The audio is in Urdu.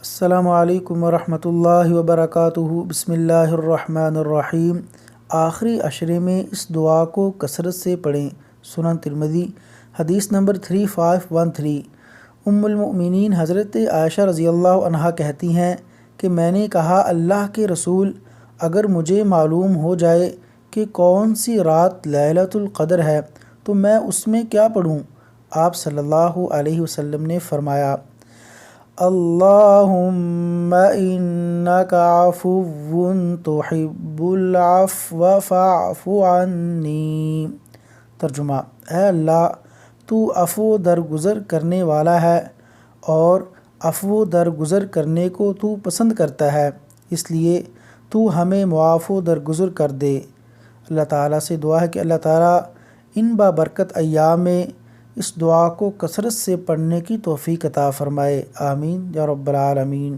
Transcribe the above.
السلام علیکم ورحمۃ اللہ وبرکاتہ۔ بسم اللہ الرحمن الرحیم۔ آخری عشرے میں اس دعا کو کثرت سے پڑھیں۔ سنن ترمذی حدیث نمبر 3513۔ ام المؤمنین حضرت عائشہ رضی اللہ عنہا کہتی ہیں کہ میں نے کہا اللہ کے رسول، اگر مجھے معلوم ہو جائے کہ کون سی رات لیلۃ القدر ہے تو میں اس میں کیا پڑھوں؟ آپ صلی اللہ علیہ وسلم نے فرمایا، اللہم انک عفو تحب العفو فاعف عنی۔ ترجمہ: اے اللہ، تو عفو درگزر کرنے والا ہے اور عفو درگزر کرنے کو تو پسند کرتا ہے، اس لیے تو ہمیں معاف و درگزر کر دے۔ اللہ تعالیٰ سے دعا ہے کہ اللہ تعالیٰ ان بابرکت ایام میں اس دعا کو کثرت سے پڑھنے کی توفیق عطا فرمائے۔ آمین یا رب العالمین۔